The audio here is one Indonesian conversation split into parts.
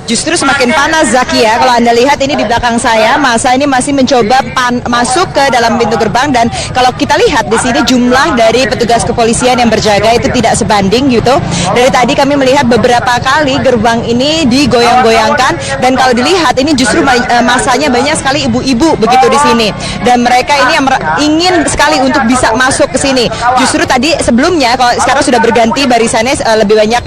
Justru semakin panas, Zaki, ya. Kalau Anda lihat ini di belakang saya, masa ini masih mencoba masuk ke dalam pintu gerbang, dan kalau kita lihat di sini jumlah dari petugas kepolisian yang berjaga itu tidak sebanding gitu. Dari tadi kami melihat beberapa kali gerbang ini digoyang-goyangkan, dan kalau dilihat ini justru masanya banyak sekali ibu-ibu begitu di sini, dan mereka ini yang ingin sekali untuk bisa masuk ke sini. Justru tadi sebelumnya, kalau sekarang sudah berganti barisannya, lebih banyak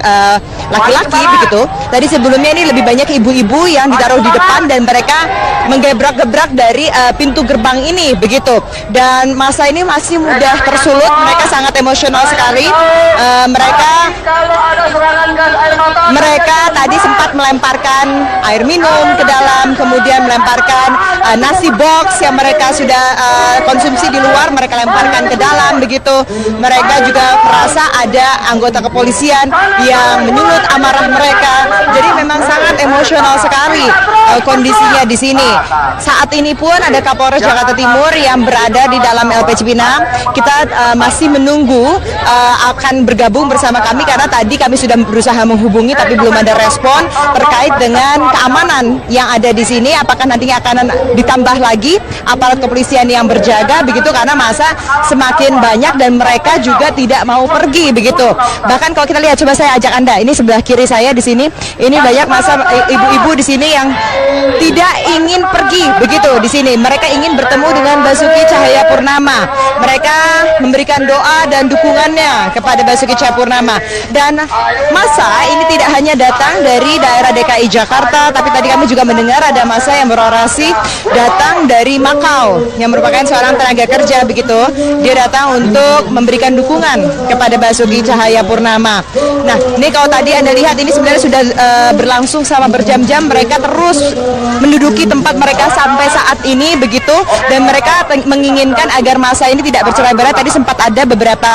laki-laki begitu. Tadi sebelumnya ini lebih banyak ibu-ibu yang ditaruh di depan, dan mereka menggebrak-gebrak dari pintu gerbang ini begitu. Dan masa ini masih mudah tersulut, mereka sangat emosional sekali. Mereka tadi sempat melemparkan air minum ke dalam, kemudian melemparkan nasi box yang mereka sudah konsumsi di luar, mereka lemparkan ke dalam begitu. Mereka juga merasa ada anggota kepolisian yang menyulut amarah mereka. Jadi memang sangat emosional sekali kondisinya di sini. Saat ini pun ada Kapolres Jakarta Timur yang berada di dalam LP Cipinang. Kita masih menunggu akan bergabung bersama kami, karena tadi kami sudah berusaha menghubungi tapi belum ada respon terkait dengan keamanan yang ada di sini. Apakah nantinya akan ditambah lagi aparat kepolisian yang berjaga begitu, karena masa semakin banyak dan mereka juga tidak mau pergi begitu. Bahkan kalau kita lihat, coba saya ajak Anda, ini sebelah kiri saya di sini, ini banyak masa ibu-ibu di sini yang tidak ingin pergi begitu di sini. Mereka ingin bertemu dengan Basuki Cahayapurnama. Mereka memberikan doa dan dukungannya kepada Basuki Cahayapurnama. Dan masa ini tidak hanya datang dari daerah DKI Jakarta, tapi tadi kami juga mendengar ada masa yang berorasi datang dari Makau, yang merupakan seorang tenaga kerja begitu. Dia datang untuk memberikan dukungan kepada Basuki Cahayapurnama. Nah, ini kalau tadi Anda lihat, ini sebenarnya sudah berlangsung selama berjam-jam. Mereka terus menduduki tempat mereka sampai saat ini begitu, dan mereka menginginkan agar masa ini tidak bercerai-berai. Tadi sempat ada beberapa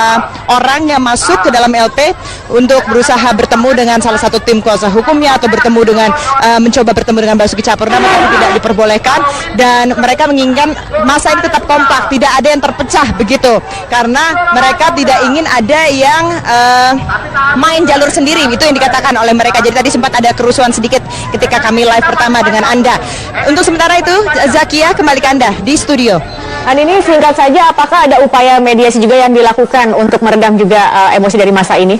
orang yang masuk ke dalam LP untuk berusaha bertemu dengan salah satu tim kuasa hukumnya, atau bertemu dengan mencoba bertemu dengan Basuki Cahayapurnama, tapi tidak diperbolehkan. Dan mereka menginginkan masa ini tetap kompak, tidak ada yang terpecah begitu, karena mereka tidak ingin ada yang main jalur sendiri, itu yang dikatakan oleh mereka. Jadi tadi sempat ada kerusuhan sedikit ketika kami live pertama dengan Anda. Untuk sementara itu, Zakia, kembali ke Anda di studio. Dan ini singkat saja, apakah ada upaya mediasi juga yang dilakukan untuk meredam juga emosi dari masa ini?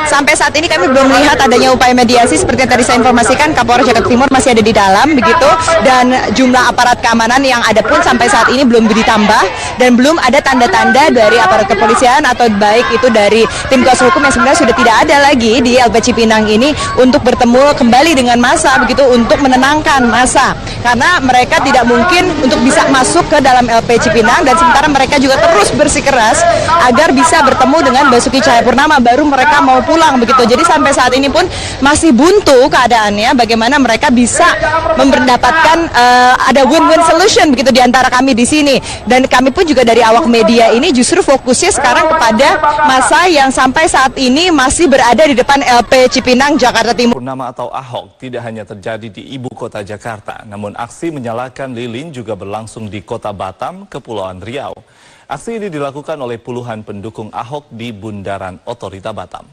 Sampai saat ini kami belum melihat adanya upaya mediasi. Seperti yang tadi saya informasikan, Kapolres Jakarta Timur masih ada di dalam begitu, dan jumlah aparat keamanan yang ada pun sampai saat ini belum ditambah, dan belum ada tanda-tanda dari aparat kepolisian atau baik itu dari tim kuasa hukum yang sebenarnya sudah tidak ada lagi di LP Cipinang ini untuk bertemu kembali dengan massa begitu, untuk menenangkan massa, karena mereka tidak mungkin untuk bisa masuk ke dalam LP Cipinang, dan sementara mereka juga terus bersikeras agar bisa bertemu dengan Basuki Cahayapurnama, baru mereka mau pulang begitu. Jadi sampai saat ini pun masih buntu keadaannya, bagaimana mereka bisa mendapatkan ada win-win solution begitu di antara kami di sini. Dan kami pun juga dari awak media ini justru fokusnya sekarang kepada masa yang sampai saat ini masih berada di depan LP Cipinang, Jakarta Timur. Purnama atau Ahok tidak hanya terjadi di ibu kota Jakarta, namun aksi menyalakan lilin juga berlangsung di kota Batam, Kepulauan Riau. Aksi ini dilakukan oleh puluhan pendukung Ahok di Bundaran Otorita Batam.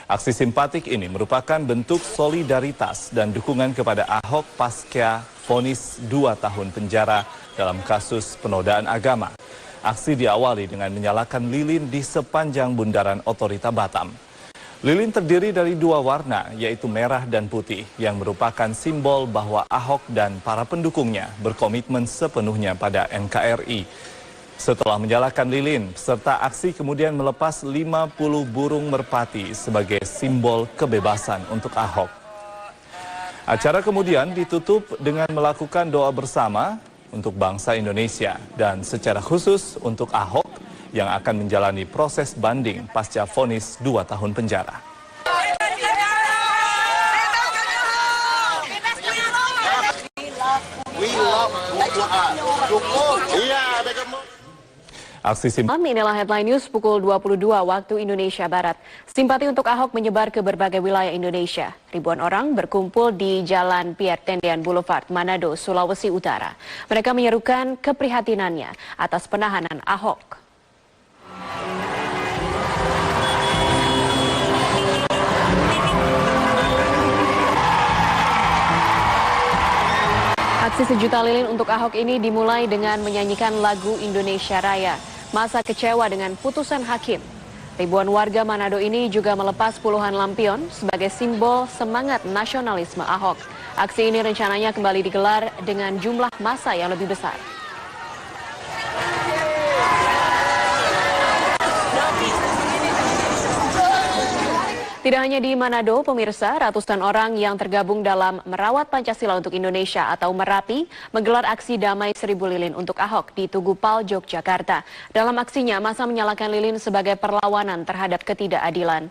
Aksi simpatik ini merupakan bentuk solidaritas dan dukungan kepada Ahok pasca vonis 2 tahun penjara dalam kasus penodaan agama. Aksi diawali dengan menyalakan lilin di sepanjang Bundaran Otorita Batam. Lilin terdiri dari 2 warna, yaitu merah dan putih, yang merupakan simbol bahwa Ahok dan para pendukungnya berkomitmen sepenuhnya pada NKRI. Setelah menyalakan lilin, peserta aksi kemudian melepas 50 burung merpati sebagai simbol kebebasan untuk Ahok. Acara kemudian ditutup dengan melakukan doa bersama untuk bangsa Indonesia dan secara khusus untuk Ahok yang akan menjalani proses banding pasca vonis 2 tahun penjara. Aksi Inilah headline news pukul 22 waktu Indonesia Barat. Simpati untuk Ahok menyebar ke berbagai wilayah Indonesia. Ribuan orang berkumpul di Jalan Pierre Tendian Boulevard, Manado, Sulawesi Utara. Mereka menyerukan keprihatinannya atas penahanan Ahok. Aksi sejuta lilin untuk Ahok ini dimulai dengan menyanyikan lagu Indonesia Raya. Masa kecewa dengan putusan hakim. Ribuan warga Manado ini juga melepas puluhan lampion sebagai simbol semangat nasionalisme Ahok. Aksi ini rencananya kembali digelar dengan jumlah massa yang lebih besar. Tidak hanya di Manado, pemirsa, ratusan orang yang tergabung dalam Merawat Pancasila untuk Indonesia atau Merapi menggelar aksi damai 1000 lilin untuk Ahok di Tugu Pal, Yogyakarta. Dalam aksinya, massa menyalakan lilin sebagai perlawanan terhadap ketidakadilan.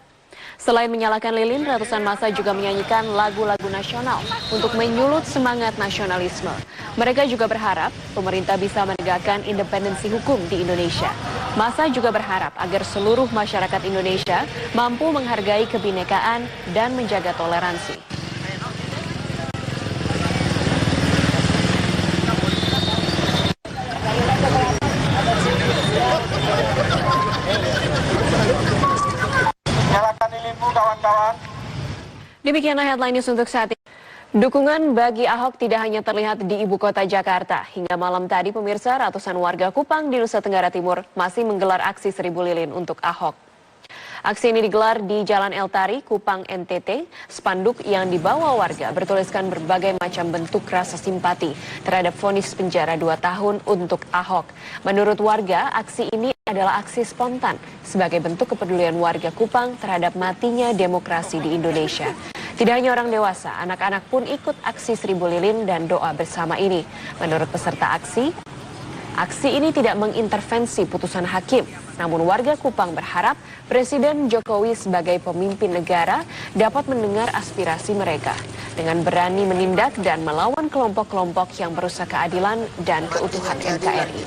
Selain menyalakan lilin, ratusan massa juga menyanyikan lagu-lagu nasional untuk menyulut semangat nasionalisme. Mereka juga berharap pemerintah bisa menegakkan independensi hukum di Indonesia. Massa juga berharap agar seluruh masyarakat Indonesia mampu menghargai kebinekaan dan menjaga toleransi. Nyalakan lilinmu kawan-kawan. Demikianlah headline news untuk saat ini. Dukungan bagi Ahok tidak hanya terlihat di ibu kota Jakarta. Hingga malam tadi pemirsa, ratusan warga Kupang di Nusa Tenggara Timur masih menggelar aksi 1000 lilin untuk Ahok. Aksi ini digelar di Jalan El Tari, Kupang, NTT. Spanduk yang dibawa warga bertuliskan berbagai macam bentuk rasa simpati terhadap vonis penjara 2 tahun untuk Ahok. Menurut warga, aksi ini adalah aksi spontan sebagai bentuk kepedulian warga Kupang terhadap matinya demokrasi di Indonesia. Tidak hanya orang dewasa, anak-anak pun ikut aksi 1000 lilin dan doa bersama ini. Menurut peserta aksi ini tidak mengintervensi putusan hakim. Namun warga Kupang berharap Presiden Jokowi sebagai pemimpin negara dapat mendengar aspirasi mereka dengan berani menindak dan melawan kelompok-kelompok yang merusak keadilan dan keutuhan NKRI.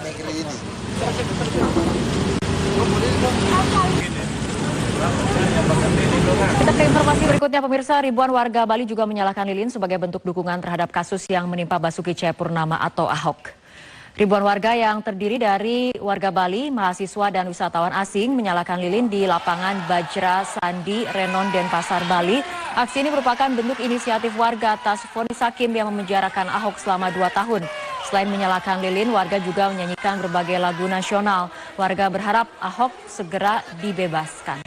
Kita ke informasi berikutnya pemirsa, ribuan warga Bali juga menyalakan lilin sebagai bentuk dukungan terhadap kasus yang menimpa Basuki Cahayapurnama atau Ahok. Ribuan warga yang terdiri dari warga Bali, mahasiswa dan wisatawan asing menyalakan lilin di lapangan Bajra Sandi, Renon, Denpasar, Bali. Aksi ini merupakan bentuk inisiatif warga atas vonis hakim yang memenjarakan Ahok selama 2 tahun. Selain menyalakan lilin, warga juga menyanyikan berbagai lagu nasional. Warga berharap Ahok segera dibebaskan.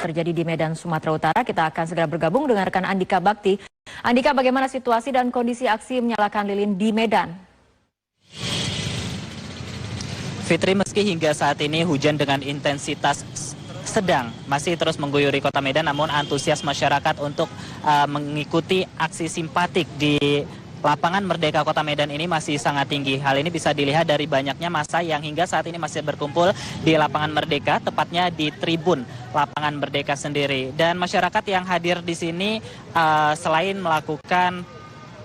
Terjadi di Medan, Sumatera Utara. Kita akan segera bergabung dengan rekan Andika Bakti. Andika, bagaimana situasi dan kondisi aksi menyalakan lilin di Medan? Fitri, meski hingga saat ini hujan dengan intensitas sedang masih terus mengguyuri kota Medan, namun antusias masyarakat untuk mengikuti aksi simpatik di lapangan Merdeka Kota Medan ini masih sangat tinggi. Hal ini bisa dilihat dari banyaknya massa yang hingga saat ini masih berkumpul di lapangan Merdeka, tepatnya di tribun lapangan Merdeka sendiri. Dan masyarakat yang hadir di sini selain melakukan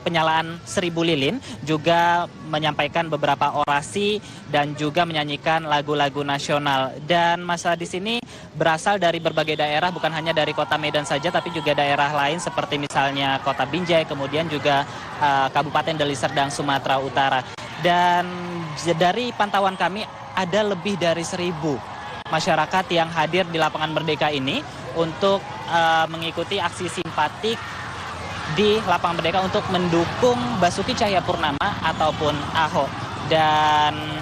penyalaan 1000 lilin, juga menyampaikan beberapa orasi dan juga menyanyikan lagu-lagu nasional. Dan massa di sini berasal dari berbagai daerah, bukan hanya dari kota Medan saja, tapi juga daerah lain seperti misalnya kota Binjai, kemudian juga Kabupaten Deli Serdang, Sumatera Utara. Dan dari pantauan kami ada lebih dari 1000 masyarakat yang hadir di lapangan Merdeka ini untuk mengikuti aksi simpatik di lapangan Merdeka untuk mendukung Basuki Cahayapurnama ataupun Ahok. Dan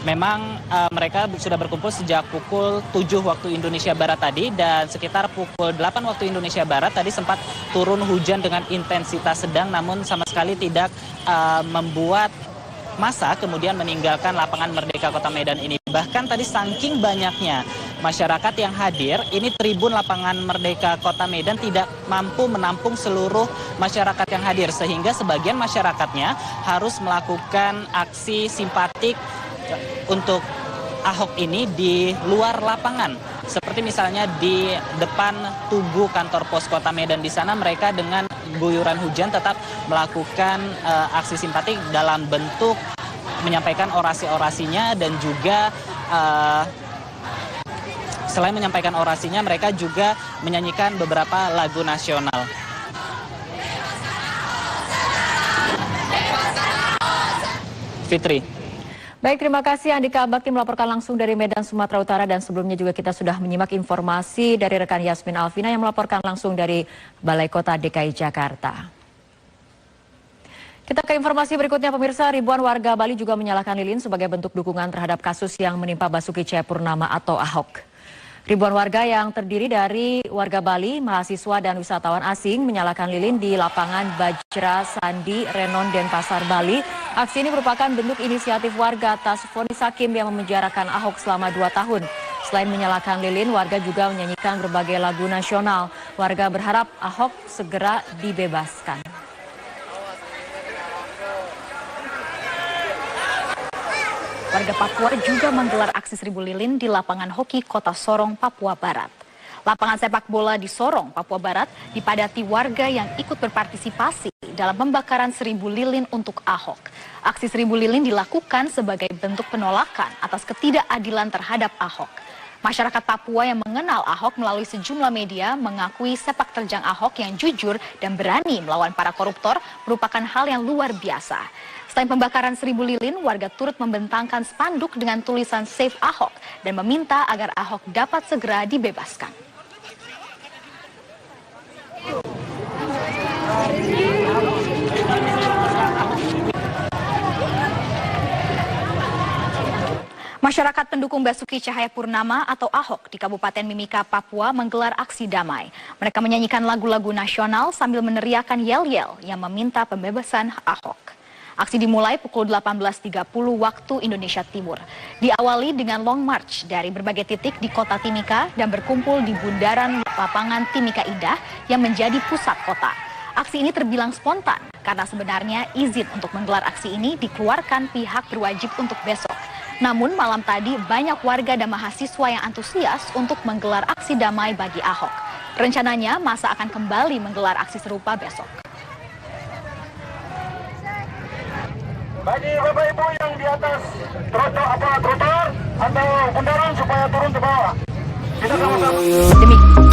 memang mereka sudah berkumpul sejak pukul 7 waktu Indonesia Barat tadi, dan sekitar pukul 8 waktu Indonesia Barat tadi sempat turun hujan dengan intensitas sedang, namun sama sekali tidak membuat massa kemudian meninggalkan lapangan Merdeka Kota Medan ini. Bahkan tadi saking banyaknya masyarakat yang hadir, ini tribun lapangan Merdeka Kota Medan tidak mampu menampung seluruh masyarakat yang hadir, sehingga sebagian masyarakatnya harus melakukan aksi simpatik untuk Ahok ini di luar lapangan. Seperti misalnya di depan Tugu kantor pos Kota Medan, di sana mereka dengan guyuran hujan tetap melakukan aksi simpatik dalam bentuk menyampaikan orasi-orasinya dan juga selain menyampaikan orasinya mereka juga menyanyikan beberapa lagu nasional. Fitri. Baik, terima kasih Andika Bakti melaporkan langsung dari Medan, Sumatera Utara, dan sebelumnya juga kita sudah menyimak informasi dari rekan Yasmin Alvina yang melaporkan langsung dari Balai Kota DKI Jakarta. Kita ke informasi berikutnya, pemirsa. Ribuan warga Bali juga menyalakan lilin sebagai bentuk dukungan terhadap kasus yang menimpa Basuki Cahayapurnama atau Ahok. Ribuan warga yang terdiri dari warga Bali, mahasiswa dan wisatawan asing menyalakan lilin di lapangan Bajra Sandi, Renon, Denpasar, Bali. Aksi ini merupakan bentuk inisiatif warga atas vonis hakim yang memenjarakan Ahok selama 2 tahun. Selain menyalakan lilin, warga juga menyanyikan berbagai lagu nasional. Warga berharap Ahok segera dibebaskan. Warga Papua juga menggelar aksi 1000 lilin di lapangan hoki Kota Sorong, Papua Barat. Lapangan sepak bola di Sorong, Papua Barat dipadati warga yang ikut berpartisipasi dalam pembakaran 1000 lilin untuk Ahok. Aksi 1000 lilin dilakukan sebagai bentuk penolakan atas ketidakadilan terhadap Ahok. Masyarakat Papua yang mengenal Ahok melalui sejumlah media mengakui sepak terjang Ahok yang jujur dan berani melawan para koruptor merupakan hal yang luar biasa. Selain pembakaran 1000 lilin, warga turut membentangkan spanduk dengan tulisan Save Ahok dan meminta agar Ahok dapat segera dibebaskan. Masyarakat pendukung Basuki Cahayapurnama atau Ahok di Kabupaten Mimika, Papua menggelar aksi damai. Mereka menyanyikan lagu-lagu nasional sambil meneriakan yel-yel yang meminta pembebasan Ahok. Aksi dimulai pukul 18.30 waktu Indonesia Timur. Diawali dengan long march dari berbagai titik di kota Timika dan berkumpul di bundaran lapangan Timika Indah yang menjadi pusat kota. Aksi ini terbilang spontan karena sebenarnya izin untuk menggelar aksi ini dikeluarkan pihak berwajib untuk besok. Namun malam tadi banyak warga dan mahasiswa yang antusias untuk menggelar aksi damai bagi Ahok. Rencananya masa akan kembali menggelar aksi serupa besok. Bagi Bapak Ibu yang di atas trotoar atau bundaran supaya turun ke bawah. Kita sama-sama.